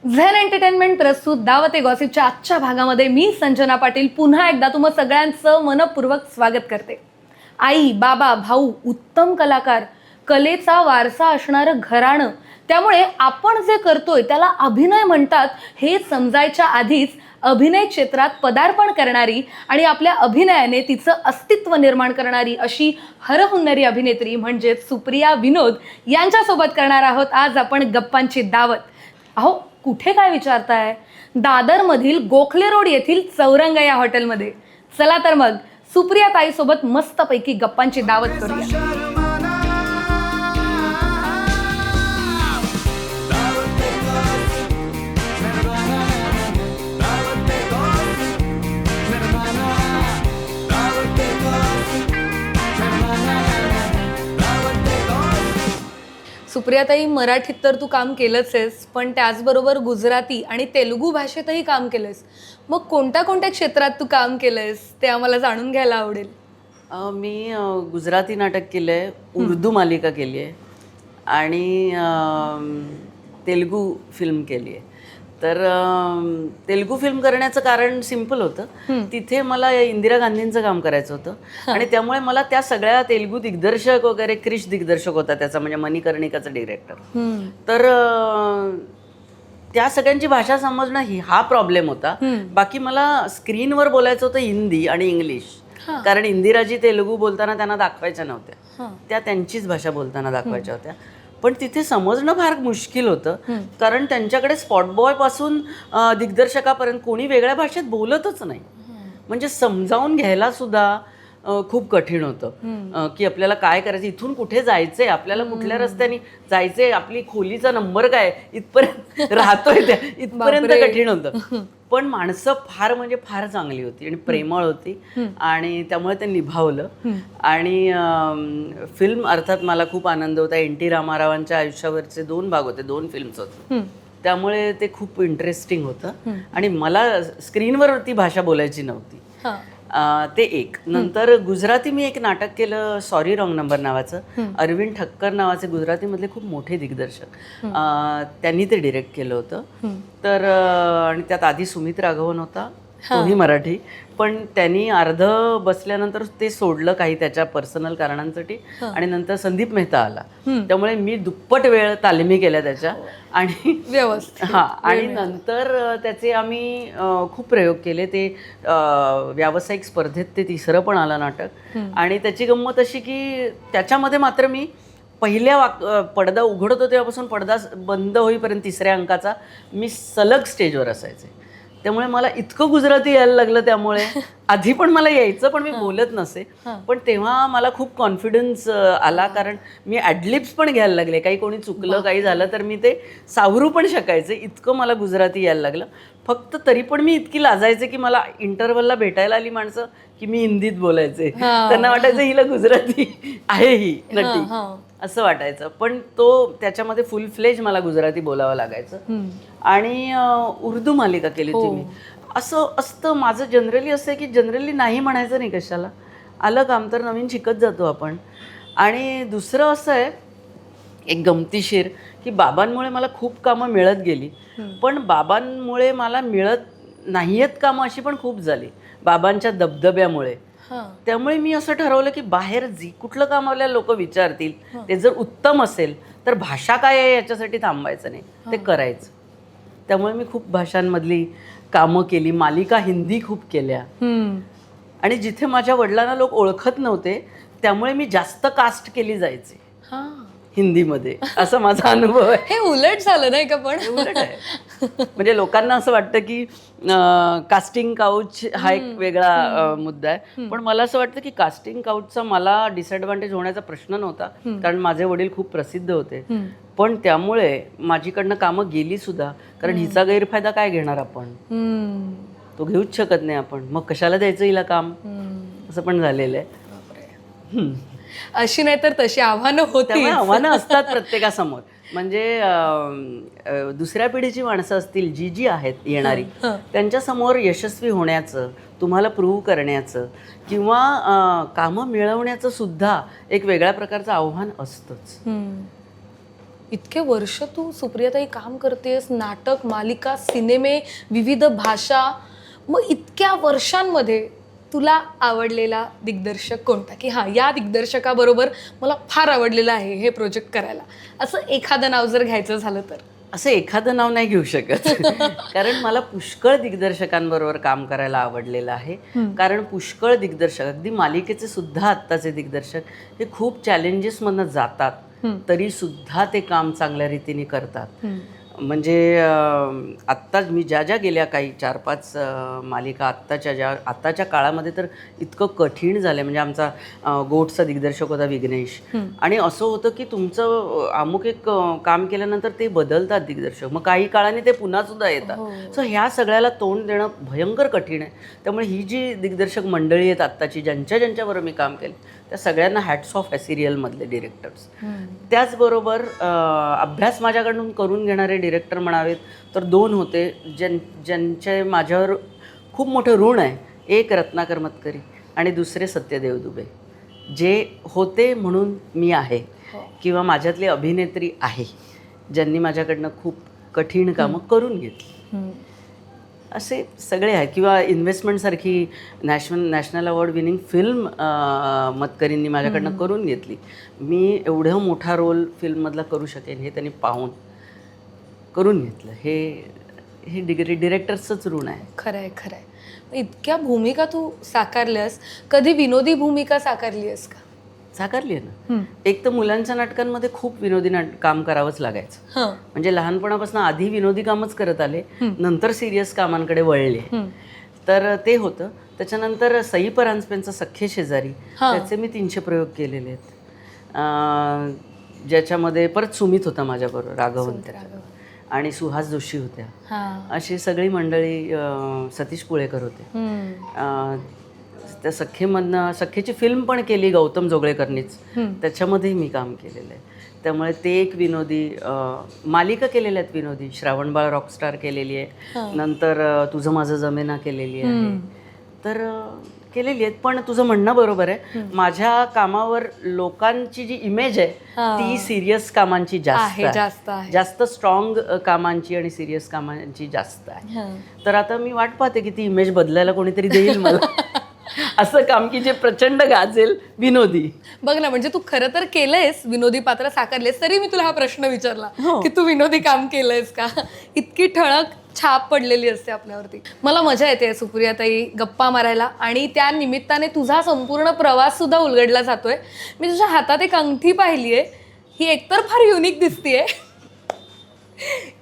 Zen entertainment प्रस्तुत दावते गॉसिपच्या आजच्या भागामध्ये मी संजना पाटील पुन्हा एकदा तुम्हा सगळ्यांचं मनपूर्वक स्वागत करते. आई, बाबा, भाऊ, उत्तम कलाकार, कलेचा वारसा असणारं घराणं, त्यामुळे आपण जे करतोय त्याला अभिनय म्हणतात हे समजायच्या आधीच अभिनय क्षेत्रात पदार्पण करणारी आणि आपल्या अभिनयाने तिचं अस्तित्व निर्माण करणारी अशी हरहुन्नरी अभिनेत्री म्हणजेच सुप्रिया विनोद यांच्यासोबत करणार आहोत आज आपण गप्पांची दावत. अहो, कुठे काय विचारताय? दादरमधील गोखले रोड येथील चौरंग या हॉटेलमध्ये. चला तर मग सुप्रिया ताईसोबत मस्तपैकी गप्पांची दावत करूया. सुप्रियाताई, मराठीत तर तू काम केलंच आहेस, पण त्याचबरोबर गुजराती आणि तेलुगू भाषेतही काम केलंयस. मग कोणत्या कोणत्या क्षेत्रात तू काम केलंयस ते आम्हाला जाणून घ्यायला आवडेल. मी गुजराती नाटक केलं आहे, उर्दू मालिका केली आहे आणि तेलुगू फिल्म केली आहे. तर तेलुगू फिल्म करण्याचं कारण सिम्पल होतं. तिथे मला इंदिरा गांधींचं काम करायचं होतं आणि त्यामुळे मला त्या सगळ्या तेलुगू दिग्दर्शक वगैरे, क्रिश दिग्दर्शक होता त्याचा, म्हणजे मणिकर्णिकाचा डिरेक्टर. तर त्या सगळ्यांची भाषा समजणं हा प्रॉब्लेम होता. बाकी मला स्क्रीनवर बोलायचं होतं हिंदी आणि इंग्लिश, कारण इंदिराजी तेलुगू बोलताना त्यांना दाखवायच्या नव्हत्या, त्या त्यांचीच भाषा बोलताना दाखवायच्या होत्या. पण तिथे समजणं फार मुश्किल होतं, कारण त्यांच्याकडे स्पॉट बॉय पासून दिग्दर्शकापर्यंत कोणी वेगळ्या भाषेत बोलतच नाही. म्हणजे समजावून घ्यायला सुद्धा खूप कठीण होतं की आपल्याला काय करायचं, इथून कुठे जायचंय, आपल्याला कुठल्या रस्त्याने जायचंय, आपली खोलीचा नंबर काय, इथपर्यंत राहतोय त्या इथपर्यंत कठीण होतं. पण माणसं फार म्हणजे फार चांगली होती आणि प्रेमळ होती आणि त्यामुळे ते निभावलं. आणि फिल्म अर्थात मला खूप आनंद होता. NT रामारावांच्या आयुष्यावरचे 2 भाग होते, 2 फिल्म्स होते, त्यामुळे ते खूप इंटरेस्टिंग होतं. आणि मला स्क्रीनवर ती भाषा बोलायची नव्हती, ते एक. नंतर गुजराती मी एक नाटक केलं, सॉरी रॉंग नंबर नावाचं. अरविंद ठक्कर नावाचे गुजरातीमधले खूप मोठे दिग्दर्शक, त्यांनी ते डिरेक्ट केलं होतं. तर आणि त्यात आधी सुमित राघवन होता, तोही मराठी, पण त्यांनी अर्ध बसल्यानंतर ते सोडलं काही त्याच्या पर्सनल कारणांसाठी, आणि नंतर संदीप मेहता आला. त्यामुळे मी दुप्पट वेळ तालमी केल्या त्याच्या आणि व्यवस्थित. आणि नंतर त्याचे आम्ही खूप प्रयोग केले. ते व्यावसायिक स्पर्धेत ते 3रं पण आलं नाटक. आणि त्याची गंमत अशी की त्याच्यामध्ये मात्र मी पहिल्या पडदा उघडतो तेव्हापासून पडदा बंद होईपर्यंत 3ऱ्या अंकाचा मी सलग स्टेजवर असायचे. त्यामुळे मला इतकं गुजराती यायला लागलं. त्यामुळे आधी पण मला यायचं, पण मी बोलत नसे. पण तेव्हा मला खूप कॉन्फिडन्स आला, कारण मी ॲडलिप्स पण घ्यायला लागले. काही कोणी चुकलं, काही झालं तर मी ते सावरू पण शकायचे, इतकं मला गुजराती यायला लागलं. फक्त तरी पण मी इतकी लाजायचे की मला इंटरव्हलला भेटायला आली माणसं की मी हिंदीत बोलायचे. त्यांना वाटायचं हिला गुजराती आहे ही नटी, असं वाटायचं. पण त्याच्यामध्ये फुल फ्लेज मला गुजराती बोलावं लागायचं. आणि उर्दू मालिका केली होती मी. असं असतं माझं जनरली, असं आहे की जनरली नाही म्हणायचं नाही कशाला, आलं काम तर नवीन शिकत जातो आपण. आणि दुसरं असं आहे एक गमतीशीर की बाबांमुळे मला खूप कामं मिळत गेली, पण बाबांमुळे मला मिळत नाही आहेत कामं अशी पण खूप झाली, बाबांच्या दबदब्यामुळे. त्यामुळे मी असं ठरवलं की बाहेर कुठलं काम आपल्याला लोक विचारतील, ते जर उत्तम असेल तर भाषा काय आहे याच्यासाठी थांबायचं नाही, ते करायचं. त्यामुळे मी खूप भाषांमधली कामं केली, मालिका हिंदी खूप केल्या. आणि जिथे माझ्या वडिलांना लोक ओळखत नव्हते त्यामुळे मी जास्त कास्ट केली जायचे हिंदीमध्ये, असा माझा अनुभव आहे. हे उलट झालं नाही का? पण उलट आहे. म्हणजे लोकांना असं वाटतं की कास्टिंग काउच हा एक वेगळा मुद्दा आहे, पण मला असं वाटतं की कास्टिंग काउचचा मला डिसएडव्हान्टेज होण्याचा प्रश्न नव्हता, कारण माझे वडील खूप प्रसिद्ध होते. पण त्यामुळे माझीकडनं कामं गेली सुद्धा, कारण हिचा गैरफायदा काय घेणार आपण, तो घेऊच शकत नाही आपण, मग कशाला द्यायचं हिला काम, असं पण झालेलं आहे. अशी नाही तर तशी आव्हानं होती, आव्हानं असतात प्रत्येकासमोर. म्हणजे दुसऱ्या पिढीची माणसं असतील जी आहेत येणारी, त्यांच्यासमोर यशस्वी होण्याचं, तुम्हाला प्रूव्ह करण्याचं किंवा कामं मिळवण्याचं सुद्धा एक वेगळ्या प्रकारचं आव्हान असतंच. इतके वर्ष तू सुप्रियाताई काम करतेस, नाटक, मालिका, सिनेमे, विविध भाषा. मग इतक्या वर्षांमध्ये तुला आवडलेला दिग्दर्शक कोणता, की हां या दिग्दर्शकाबरोबर मला फार आवडलेलं आहे हे प्रोजेक्ट करायला, असं एखादं नाव जर घ्यायचं झालं तर? असं एखादं नाव नाही घेऊ शकत कारण मला पुष्कळ दिग्दर्शकांबरोबर काम करायला आवडलेलं आहे. कारण पुष्कळ दिग्दर्शक, अगदी मालिकेचे सुद्धा आत्ताचे दिग्दर्शक हे खूप चॅलेंजेसमधनं जातात तरी सुद्धा ते काम चांगल्या रीतीने करतात. म्हणजे आत्ताच मी ज्या गेल्या काही 4-5 मालिका आत्ताच्या काळामध्ये तर इतकं कठीण झालं. म्हणजे आमचा गोटचा दिग्दर्शक होता विघ्नेश, आणि असं होतं की तुमचं अमुक एक काम केल्यानंतर ते बदलतात दिग्दर्शक, मग काही काळाने ते पुन्हा सुद्धा येतात. सो ह्या सगळ्याला तोंड देणं भयंकर कठीण आहे. त्यामुळे ही जी दिग्दर्शक मंडळी आहेत आत्ताची, ज्यांच्याबरोबर मी काम केलं, त्या सगळ्यांना हॅट्स ऑफ आहे सिरियलमधले डिरेक्टर्स. त्याचबरोबर अभ्यास माझ्याकडून करून घेणारे डिरेक्टर म्हणावेत तर 2 होते ज्यांचे माझ्यावर खूप मोठं ऋण आहे. एक रत्नाकर मतकरी आणि दुसरे सत्यदेव दुबे, जे होते म्हणून मी आहे, किंवा माझ्यातली अभिनेत्री आहे ज्यांनी माझ्याकडनं खूप कठीण कामं करून घेतली. असे सगळे आहे. किंवा इन्व्हेस्टमेंटसारखी नॅशनल अवॉर्ड विनिंग फिल्म मतकरींनी माझ्याकडनं करून घेतली. मी एवढं मोठा रोल फिल्ममधला करू शकेन हे त्यांनी पाहून करून घेतलं. हे डिरेक्टर्सचंच ऋण आहे. खरं आहे. इतक्या भूमिका तू साकारल्यास, कधी विनोदी भूमिका साकारली आहेस का? साकारली आहे ना. एक तर मुलांच्या नाटकांमध्ये खूप विनोदी काम करावंच लागायचं. म्हणजे लहानपणापासून आधी विनोदी कामच करत आले, नंतर सिरियस कामांकडे वळले. तर ते होतं. त्याच्यानंतर सई परांजपेंचा सख्खे शेजारी, त्याचे मी 300 प्रयोग केलेले आहेत. ज्याच्यामध्ये परत सुमित होता माझ्याबरोबर, राघवंत, आणि सुहास जोशी होत्या. अशी सगळी मंडळी, सतीश पुळेकर होते. त्या सख्खेची फिल्म पण केली गौतम जोगळेकरनीच, त्याच्यामध्ये मी काम केलेलं आहे. त्यामुळे ते एक विनोदी मालिका केलेल्या आहेत विनोदी. श्रावणबाळ रॉकस्टार केलेली आहे, नंतर तुझं माझं जमेना केलेली आहे. तर केलेली आहेत. पण तुझं म्हणणं बरोबर आहे, माझ्या कामावर लोकांची जी इमेज आहे ती सिरियस कामांची जास्त स्ट्रॉंग कामांची आणि सिरियस कामांची जास्त आहे. तर आता मी वाट पाहते की ती इमेज बदलायला कोणीतरी देईल मला असं काम की जे प्रचंड गाजेल विनोदी. बघ ना, म्हणजे तू खरं तर केलंयस, विनोदी पात्र साकारलेस, तरी मी तुला हा प्रश्न विचारला की तू विनोदी काम केलंयस का. इतकी ठळक छाप पडलेली असते आपल्यावरती. मला मजा येते सुप्रियाताई गप्पा मारायला, आणि त्या निमित्ताने तुझा संपूर्ण प्रवास सुद्धा उलगडला जातोय. मी तुझ्या हातात एक अंगठी पाहिली आहे, ही एकतर फार युनिक दिसतीये.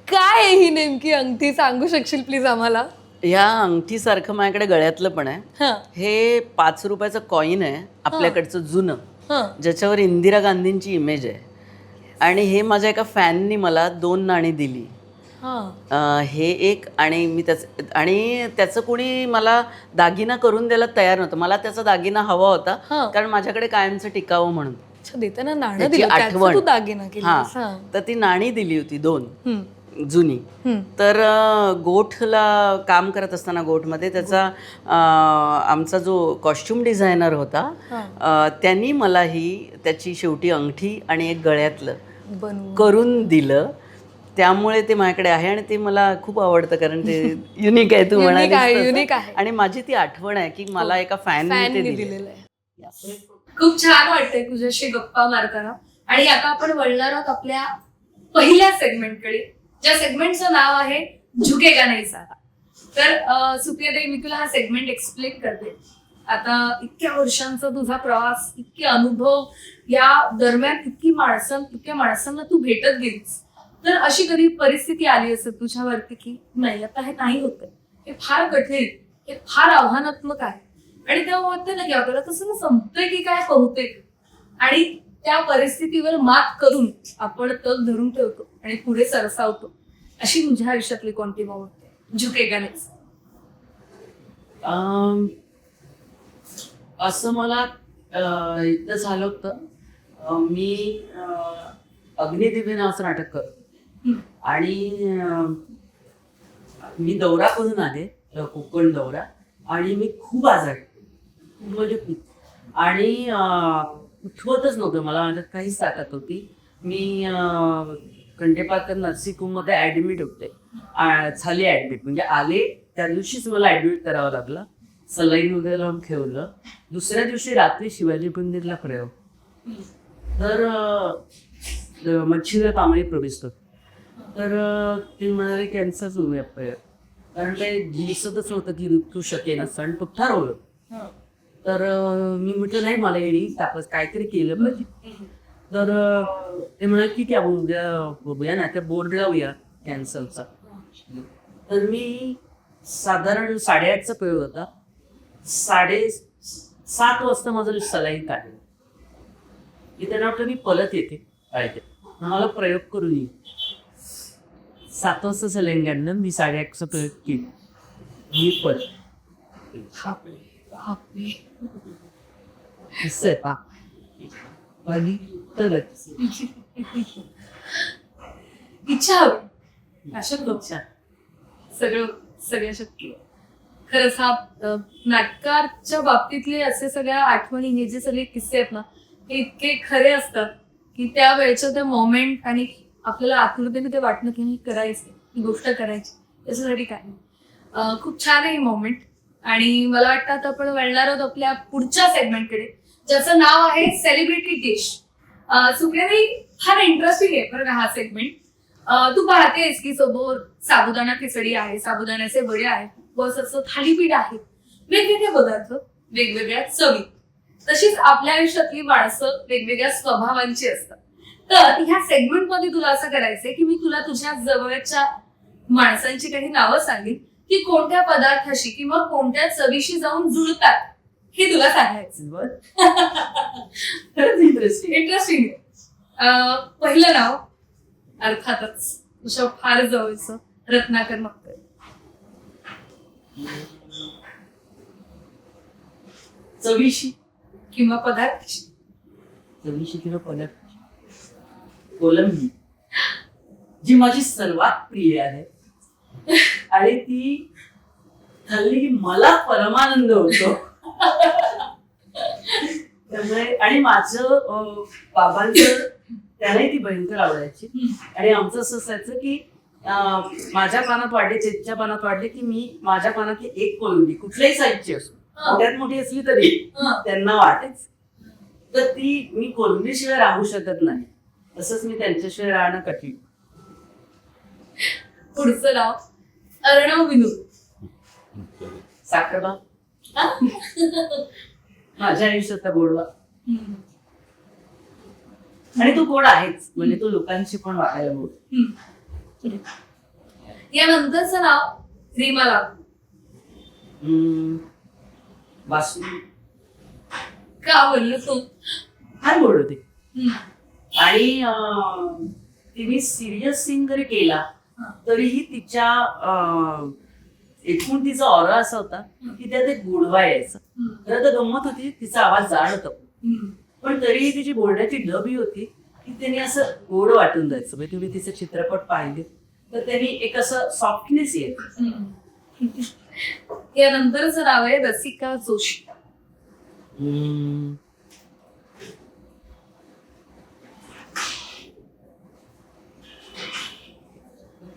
काय आहे ही नेमकी अंगठी, सांगू शकशील प्लीज आम्हाला? या अंगठीसारखं माझ्याकडे गळ्यातलं पण आहे. हे 5 रुपयाचं कॉईन आहे आपल्याकडचं जुनं, ज्याच्यावर इंदिरा गांधींची इमेज आहे. आणि हे माझ्या एका फॅननी मला 2 नाणी दिली. हे एक, आणि त्याचं कोणी मला दागिना करून द्यायला तयार नव्हतं. मला त्याचा दागिना हवा होता, कारण माझ्याकडे कायमचं टिकावं म्हणून. देताना नाणं दिलं, त्याचं तू दागिना केलास. तर ती नाणी दिली होती 2 जुनी. तर गोठला काम करत असताना, गोठमध्ये त्याचा आमचा जो कॉस्ट्युम डिझायनर होता, त्यांनी मला ही त्याची शेवटी अंगठी आणि एक गळ्यातलं करून दिलं. त्यामुळे ते माझ्याकडे आहे आणि ते मला खूप आवडतं, कारण ते युनिक आहे. तू म्हणाली, आणि माझी ती आठवण आहे की मला एका फॅनने दिलेलं आहे. खूप छान वाटतंय तुझ्याशी गप्पा मारताना. आणि आता आपण वळणार आहोत आपल्या पहिल्या सेगमेंटकडे, ज्या सेगमेंटचं नाव आहे झुकेगा नहीं साला. तर सुप्रियाताई, मी तुला हा सेगमेंट एक्सप्लेन करते. आता इतक्या वर्षांचा तुझा प्रवास, इतके अनुभव, या दरम्यान इतक्या माणसांना तू भेटत गेलीस, तर अशी कधी परिस्थिती आली असेल तुझ्यावरती की नाही आता हे नाही होत, हे फार कठीण, हे फार आव्हानात्मक आहे, आणि तेव्हा वाटतं ना की आपल्याला तसं संपतंय की काय बहुतेक, आणि त्या परिस्थितीवर मात करून आपण तग धरून ठेवतो आणि पुढे सरसावतो. अशी तुझ्या आयुष्यातली कोणती बाबत झुकेगा नाही? असं मला एकदा झालं होतं. मी अग्निदिव्य नावाचं नाटक करतो, आणि मी दौरा करून आले, कोकण दौरा, आणि मी खूप आजारी, खूप म्हणजे खूप, आणि उठवतच नव्हतं मला, माझ्यात काहीच ताकद होती. मी खंडेपाकर नर्सिंग होममध्ये ऍडमिट होते. झाले ऍडमिट म्हणजे आले त्या दिवशीच मला ऍडमिट करावं लागलं. सलाईन वगैरे लावून ठेवलं. दुसऱ्या दिवशी रात्री शिवाजी मंदिरला प्रयोग. तर मच्छिंद्र कांबळे प्रोफेसर तर ते म्हणाले कॅन्सरच होऊया कारण काही दिसतच नव्हतं की ऋतू शकेन असं आणि तो ठरवलं. तर मी म्हटलं नाही मला येईल तापस काहीतरी केलं पाहिजे. तर ते म्हणाले ठीक आहे उद्या बघूया ना त्या बोर्ड लावूया कॅन्सरचा. तर मी साधारण 8:30चा प्रयोग होता. 7:30 वाजता माझं सलाईन काढलं की त्यांना वाटलं मी परत येते मला प्रयोग करून येईल. 7 वाजता सलाईन काढलं मी 8:30चा प्रयोग केला. मी परत आणि तरच इच्छा हवी अशा सगळ्या शक्य. खरंच हा नाटकाच्या बाबतीतले असे सगळ्या आठवणी हे जे सगळे किस्से आहेत ना हे इतके खरे असतात की त्या वेळचं ते मोमेंट आणि आपल्याला आत्महत्येने ते वाटणं की मी करायचं ही गोष्ट करायची त्याच्यासाठी काय खूप छान आहे ही मोमेंट. आणि मला वाटतं आता आपण वळणार आहोत आपल्या पुढच्या सेगमेंटकडे ज्याचं नाव आहे सेलिब्रिटी डिश. सुप्रियाताई फार इंटरेस्टिंग आहे बरं का हा सेगमेंट. तू पाहतेस की समोर साबुदाणा खिचडी आहे, साबुदाण्याचे वडे आहेत, बस असं थालीपीठ आहे, वेगवेगळे पदार्थ वेगवेगळ्या चवी. तशीच आपल्या आयुष्यातली माणसं वेगवेगळ्या स्वभावांची असतात. तर ह्या सेगमेंट मध्ये तुला असं करायचंय की मी तुला तुझ्या जवळच्या माणसांची काही नावं सांगेन की कोणत्या पदार्थाशी किंवा कोणत्या चवीशी जाऊन जुळतात हे तुला सांगायचं. इंटरेस्टिंग. पहिलं नाव अर्थातच तुझ्या फार जवळचं रत्नाकर मक्कर. चवीशी किंवा पदार्थाशी. चवीशी किंवा पदार्थाशी कोलंबी जी माझी सर्वात प्रिय आहे आणि ती खाल्ली की मला परमानंद होतो. त्यामुळे आणि माझं बाबांचं त्यालाही ती भयंकर आवडायची. आणि आमचं असं असायचं की माझ्या पानात वाढले चेतच्या पानात वाढले की मी माझ्या पानातली एक कोलंबी कुठल्याही साईजची असो मोठ्यात मोठी असली तरी त्यांना वाटायचं. तर ती मी कोलंबीशिवाय राहू शकत नाही. तसंच मी त्यांच्याशिवाय राहणं कठीण. पुढचं नाव अर्णव विनोद. साखरबा माझ्या आयुष्यातला गोडवा. आणि तो गोड आहेच म्हणजे तो लोकांशी पण वाटायला गोड. यानंतरचं नाव रीमा लागू. बासुंदी का बोललो तू फार गोड होते. आणि तिने सिरियस सीन जरी केला तरीही तिच्या एकूण तिचा ऑरा असा होता की त्यात एक गोडवा यायचा. खरं तर गंमत होती तिचा आवाज जाड होता पण तरीही तिची बोलण्याची डबी होती की त्यांनी असं गोड वाटून जायचं. म्हणजे तुम्ही तिचे चित्रपट पाहिले तर त्यांनी एक असं सॉफ्टनेस येत. यानंतरचं नाव आहे रसिका जोशी.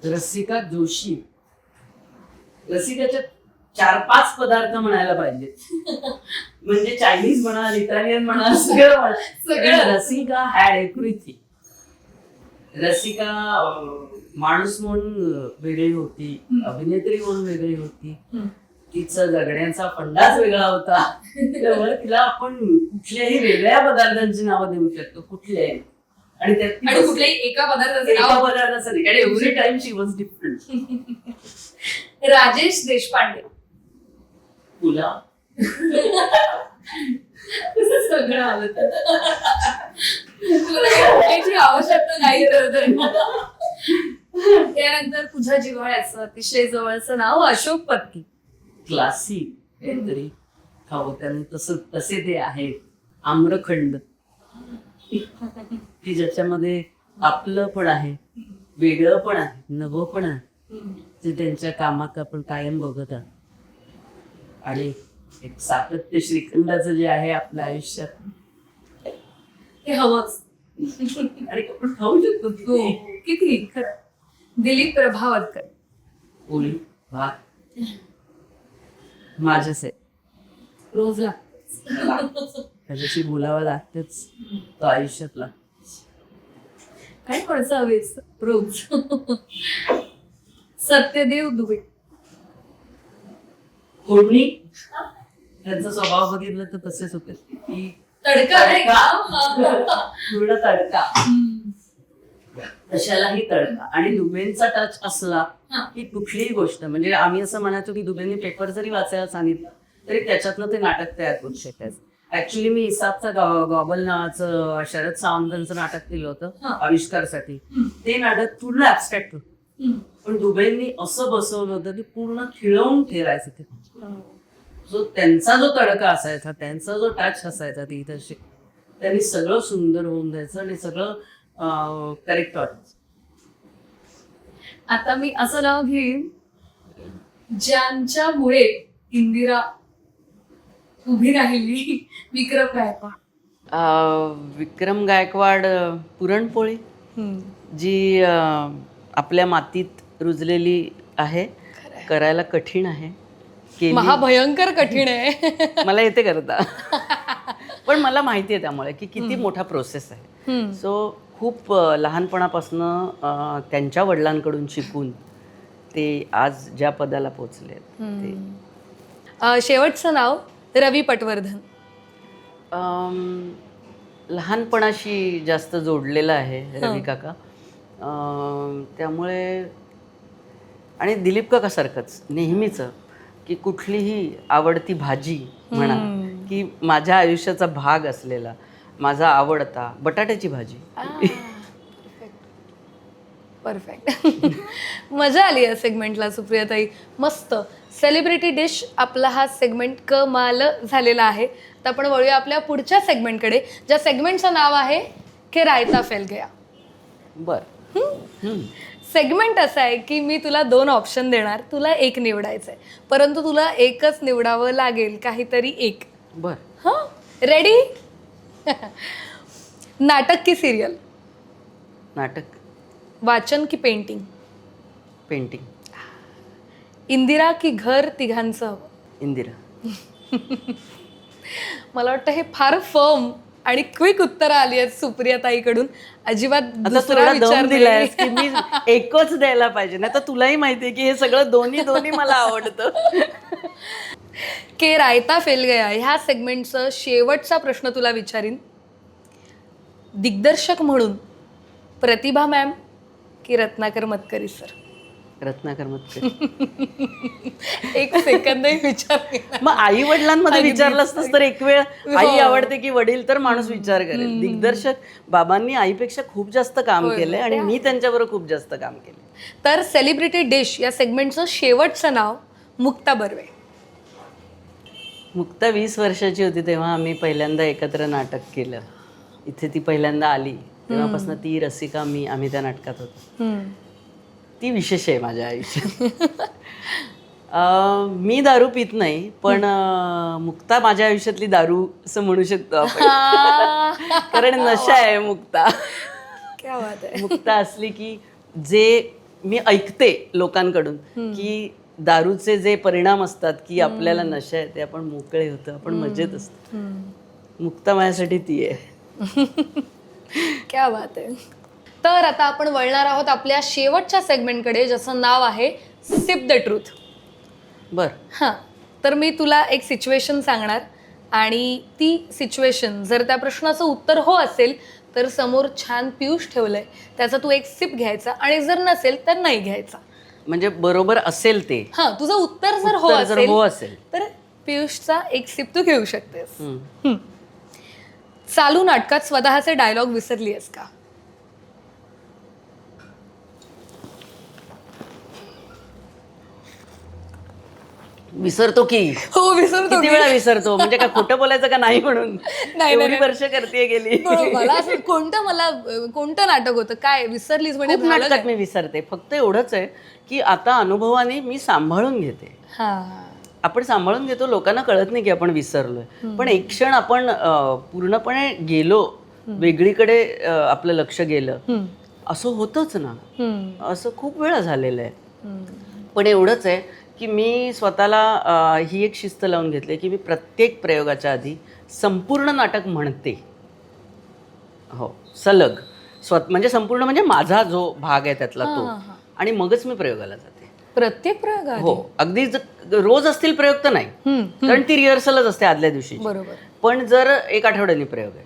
रसिका जोशी. रसिकाच्या 4-5 पदार्थ म्हणायला पाहिजे. म्हणजे चायनीज म्हणा इटालियन म्हणा सगळं रसिका हॅड एव्हरीथिंग. रसिका माणूस म्हणून वेगळी होती, अभिनेत्री म्हणून वेगळी होती. तिचा जगण्याचा फंडाच वेगळा होता. त्यामुळे तिला आपण कुठल्याही वेगळ्या पदार्थांची नावं देऊ शकतो कुठल्याही. आणि त्यात कुठल्याही एका पदार्थाचं every time she was different. Rajesh Deshpande. Pulao सगळं आवडतं. आवश्यकता नाही. त्यानंतर तुझ्या जिव्हाळ्याचं अतिशय जवळचं नाव अशोक पत्की. क्लासिक काहीतरी खावं त्याने तसे ते आहेत. आम्रखंड की ज्याच्यामध्ये आपलं पण आहे, वेगळं पण आहे, नवं पण आहे. ते त्यांच्या कामात आपण कायम बघत आहोत. आणि एक सातत्य श्रीखंडाचं जे आहे आपल्या आयुष्यात हे हवंच. अरे आपण खाऊ शकतो हो किती खरं. दिलीप प्रभावळकर. पोळी भात माझंच आहे. रोजला त्याच्याशी बोलावं लागतेच तो आयुष्यातला. काय कोणचं हवेच रोज. सत्यदेव दुबे. कोणी त्यांचा स्वभाव बघितलं तर तसेच होते की तडका आहे का? पूर्ण तडका, कशालाही तडका. आणि दुबेंचा टच असला की कुठलीही गोष्ट, म्हणजे आम्ही असं म्हणायचो की दुबेंनी पेपर जरी वाचायला सांगितलं तरी त्याच्यातनं ते नाटक तयार करू शकायचं. ऍक्च्युली मी इसाबचा गॉबल नावाचं शरद सावंतांचं नाटक केलं होतं आविष्कारसाठी. ते नाटक पूर्ण ऍबस्ट्रॅक्ट होतं, पण दुबेंनी असं बसवलं होतं की पूर्ण खिळवून ठेवायचं ते. जो त्यांचा जो तडका असायचा, त्यांचा जो टच असायचा ती तशी, त्यांनी सगळं सुंदर होऊन द्यायचं आणि सगळं करेक्ट वाटायचं. आता मी असं नाव घेईन ज्यांच्यामुळे इंदिरा उभी राहिली. विक्रम गायकवाड. विक्रम गायकवाड पुरणपोळी जी आपल्या मातीत रुजलेली आहे, करायला कठीण आहे, केली महाभयंकर कठीण आहे. मला येते करता. पण मला माहिती आहे त्यामुळे की किती मोठा प्रोसेस आहे. सो खूप लहानपणापासनं त्यांच्या वडिलांकडून शिकून ते आज ज्या पदाला पोचले ते. शेवटचं नाव रवी पटवर्धन. लहानपणाशी जास्त जोडलेलं आहे रवी काका. त्यामुळे आणि दिलीप काका सारखंच नेहमीच की कुठलीही आवडती भाजी म्हणा की माझ्या आयुष्याचा भाग असलेला माझा आवडता बटाट्याची भाजी. परफेक्ट. मजा आली या सेगमेंटला सुप्रियाताई. मस्त सेलिब्रिटी डिश आपला हा सेगमेंट कमाल झालेला आहे. तर आपण वळूया आपल्या पुढच्या सेगमेंटकडे, ज्या सेगमेंटचं नाव आहे की रायता फेल गया. बर. सेगमेंट असा आहे की मी तुला 2 ऑप्शन देणार, तुला एक निवडायचं आहे, परंतु तुला एकच निवडावं लागेल, काहीतरी एक. बर. हां, रेडी? नाटक की सिरियल? नाटक. वाचन की पेंटिंग? पेंटिंग. इंदिरा की घर तिघांचं हवं? इंदिरा. मला वाटतं हे फार फर्म आणि क्विक उत्तरं आली आहेत सुप्रियाताईकडून. अजिबात दुसरा विचार दिलाय की मी एकच द्यायला पाहिजे, नाही तर तुलाही माहितीये की हे सगळं दोन्ही मला आवडतं. के रायता फेल गया ह्या सेगमेंटचा शेवटचा प्रश्न तुला विचारीन. दिग्दर्शक म्हणून प्रतिभा मॅम की रत्नाकर मतकरी सर? रत्नाकर मतकरी. एक सेकंदही विचार केला. मग आई वडिलांमध्ये विचारलं असतंस तर एक वेळ आई आवडते की वडील तर माणूस विचार करेल. दिग्दर्शक बाबांनी आईपेक्षा खूप जास्त काम केलंय आणि मी त्यांच्याबरोबर खूप जास्त काम केलं. तर सेलिब्रिटी डिश या सेगमेंटचं शेवटचं नाव मुक्ता बर्वे. मुक्ता 20 वर्षाची होती तेव्हा आम्ही पहिल्यांदा एकत्र नाटक केलं. इथे ती पहिल्यांदा आली तेव्हापासून ती रसिका मी आम्ही त्या नाटकात होतो. ती विशेष आहे माझ्या आयुष्यात. मी दारू पित नाही, पण मुक्ता माझ्या आयुष्यातली दारू असं म्हणू शकतो आपण. कारण नशा आहे मुक्ता. क्या बात आहे. मुक्ता असली की जे मी ऐकते लोकांकडून की दारूचे जे परिणाम असतात की आपल्याला नशा येते, आपण मोकळे होतो, आपण मजेत असतो. मुक्ता माझ्यासाठी ती आहे. क्या बात आहे. तर आता आपण वळणार आहोत आपल्या शेवटच्या सेगमेंटकडे, ज्याचं नाव आहे सिप द ट्रूथ. बर. हां, तर मी तुला एक सिच्युएशन सांगणार आणि ती सिच्युएशन जर त्या प्रश्नाचं उत्तर हो असेल तर समोर छान पियुष ठेवलंय, त्याचा तू एक सिप घ्यायचा, आणि जर नसेल तर नाही घ्यायचा. म्हणजे बरोबर असेल ते. हां, तुझं उत्तर जर हो असेल तर पियुषचा एक सिप तू घेऊ शकतेस. चालू नाटकात स्वतःचे डायलॉग विसरलीयस का? विसरतो की. हो, विसरतो. किती वेळा विसरतो, म्हणजे काय खोटं बोलायचं का नाही म्हणून एवढी वर्ष करते गेली. मला असं कोणतं नाटक होतं काय विसरलीस म्हणजे? खूप नाटकात मी विसरते. फक्त एवढंच आहे की आता अनुभवाने मी सांभाळून घेते. आपण सांभाळून घेतो, लोकांना कळत नाही की आपण विसरलोय, पण एक क्षण आपण पूर्णपणे गेलो वेगळीकडे आपलं लक्ष गेलं, असं होतंच ना. असं खूप वेळा झालेलं आहे. पण एवढंच आहे की मी स्वतःला ही एक शिस्त लावून घेतली की मी प्रत्येक प्रयोगाच्या आधी संपूर्ण नाटक म्हणते. हो, सलग म्हणजे संपूर्ण म्हणजे माझा जो भाग आहे त्यातला तो, आणि मगच मी प्रयोगाला जाते. प्रत्येक प्रयोग हो, अगदी रोज असतील प्रयोग तर नाही, कारण ती रिहर्सलच असते आदल्या दिवशी. बरोबर. पण जर एक आठवड्यानी प्रयोग आहे,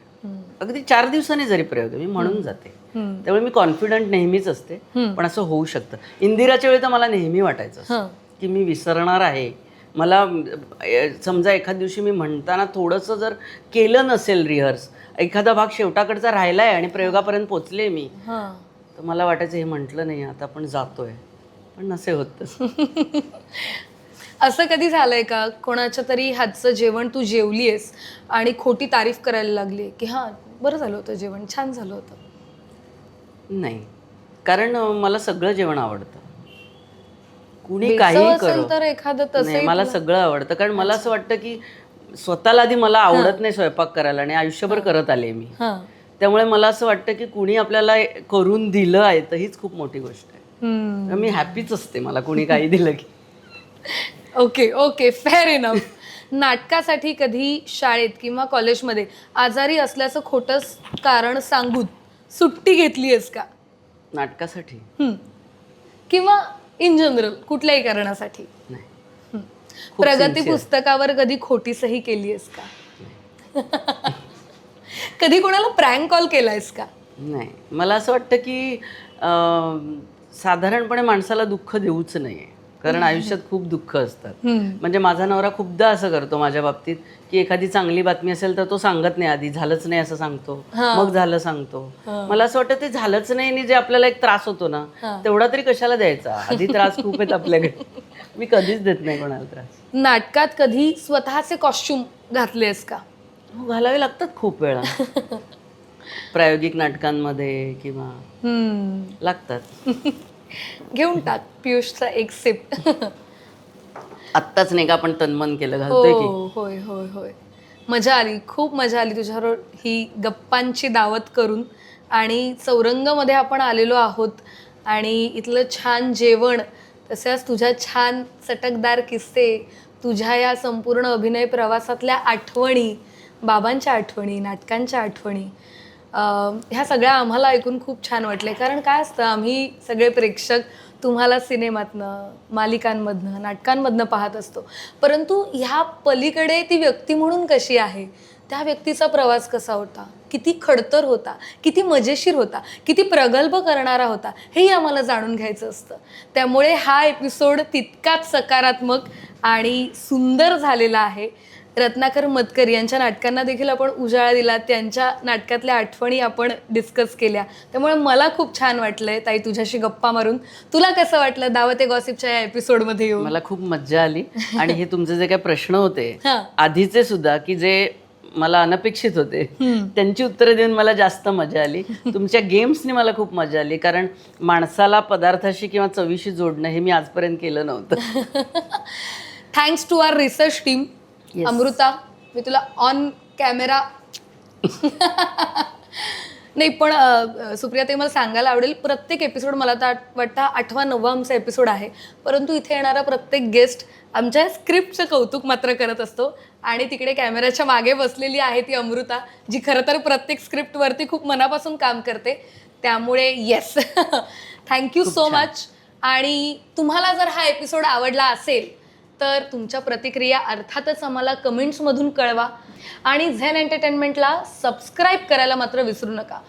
अगदी 4 दिवसांनी जरी प्रयोग आहे, मी म्हणून जाते. त्यामुळे मी कॉन्फिडंट नेहमीच असते. पण असं होऊ शकतं. इंदिराच्या वेळी तर मला नेहमी वाटायचं की मी विसरणार आहे. मला समजा एखाद दिवशी मी म्हणताना थोडंसं जर केलं नसेल रिहर्स, एखादा भाग शेवटाकडचा राहिलाय आणि प्रयोगापर्यंत पोचले मी, तर मला वाटायचं हे म्हटलं नाही, आता आपण जातोय. पण नसे होत. असं कधी झालंय का कोणाच्या तरी हातचं जेवण तू जेवलीयस आणि खोटी तारीफ करायला लागली की हां बरं झालं होतं जेवण, छान झालं होतं? नाही, कारण मला सगळं जेवण आवडतं. कुणी काही करो, तर एखादं नाही, मला सगळं आवडतं. कारण मला असं वाटतं की स्वतःला आधी मला आवडत नाही स्वयंपाक करायला, आणि आयुष्यभर करत आले मी. त्यामुळे मला असं वाटतं की कुणी आपल्याला करून दिलं आहे तर हीच खूप मोठी गोष्ट आहे. मी हॅपीच असते मला कुणी काही दिलं की. Okay okay, fair enough. नाटकासाठी कधी शाळेत किंवा कॉलेजमध्ये आजारी असल्याचं खोटं कारण सांगून सुट्टी घेतली आहेस का? नाटकासाठी किंवा इन जनरल कुठल्याही कारणासाठी? नाही. प्रगती पुस्तकावर कधी खोटी सही केली आहेस का? कधी कोणाला प्रँक कॉल केलायस का? नाही. मला असं वाटतं की साधारणपणे माणसाला दुःख देऊच नये, कारण आयुष्यात खूप दुःख असतात. म्हणजे माझा नवरा खूपदा असं करतो माझ्या बाबतीत की एखादी चांगली बातमी असेल तर तो सांगत नाही, आधी झालंच नाही असं सांगतो, मग झालं सांगतो. मला असं वाटतं ते झालंच नाही आणि जे आपल्याला एक त्रास होतो ना, तेवढा तरी कशाला द्यायचा? आधी त्रास खूप आहेत आपल्याकडे. मी कधीच देत नाही कोणाला त्रास. नाटकात कधी स्वतःचे कॉस्ट्युम घातलेस का? हो, घालावे लागतात खूप वेळा. प्रायोगिक नाटकांमध्ये किंवा लागतात. घेऊन टाक पियुषचा एक सिप. आत्ताच नाही का आपण तन्मन केलं, घालतोय की. होय होय होय, मजा आली, खूप मजा आली तुझ्याबरोबर ही गप्पांची दावत करून. आणि चौरंगमध्ये आपण आलेलो आहोत आणि इथलं छान जेवण, तसेच तुझ्या छान चटकदार किस्से, तुझ्या या संपूर्ण अभिनय प्रवासातल्या आठवणी, बाबांच्या आठवणी, नाटकांच्या आठवणी, ह्या सगळ्या आम्हाला ऐकून खूप छान वाटले. कारण काय असतं, आम्ही सगळे प्रेक्षक तुम्हाला सिनेमातनं, मालिकांमधनं, नाटकांमधनं पाहत असतो, परंतु ह्या पलीकडे ती व्यक्ती म्हणून कशी आहे, त्या व्यक्तीचा प्रवास कसा होता, किती खडतर होता, किती मजेशीर होता, किती प्रगल्भ करणारा होता, हेही आम्हाला जाणून घ्यायचं असतं. त्यामुळे हा एपिसोड तितकाच सकारात्मक आणि सुंदर झालेला आहे. रत्नाकर मतकर यांच्या नाटकांना देखील आपण उजाळा दिला, त्यांच्या नाटकातल्या आठवणी आपण डिस्कस केल्या. त्यामुळे मला खूप छान वाटलंय ताई तुझ्याशी गप्पा मारून. तुला कसं वाटलं दावते गॉसिपच्या या एपिसोडमध्ये येऊन? मला खूप मज्जा आली. आणि हे तुमचे जे काही प्रश्न होते आधीचे सुद्धा, की जे मला अनपेक्षित होते, त्यांची उत्तरं देऊन मला जास्त मजा आली. तुमच्या गेम्सनी मला खूप मजा आली, कारण माणसाला पदार्थाशी किंवा चवीशी जोडणं हे मी आजपर्यंत केलं नव्हतं. Thanks to our research team. Amrita, मी तुला ऑन कॅमेरा नाही, पण सुप्रिया ते मला सांगायला आवडेल, प्रत्येक एपिसोड मला तर वाटतं 8वा 9वा आमचा एपिसोड आहे, परंतु इथे येणारा प्रत्येक गेस्ट आमच्या स्क्रिप्टचं कौतुक मात्र करत असतो. आणि तिकडे कॅमेऱ्याच्या मागे बसलेली आहे ती अमृता, जी खरं तर प्रत्येक स्क्रिप्टवरती खूप मनापासून काम करते. त्यामुळे येस, थँक्यू सो मच. आणि तुम्हाला जर हा एपिसोड आवडला असेल तर तुमच्या प्रतिक्रिया अर्थातच आम्हाला कमेंट्समधून कळवा. आणि झेन एंटरटेनमेंटला सबस्क्राईब करायला मात्र विसरू नका.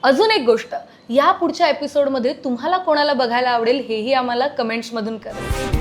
अजून एक गोष्ट, या पुढच्या एपिसोडमध्ये तुम्हाला कोणाला बघायला आवडेल हेही आम्हाला कमेंट्समधून कळवा.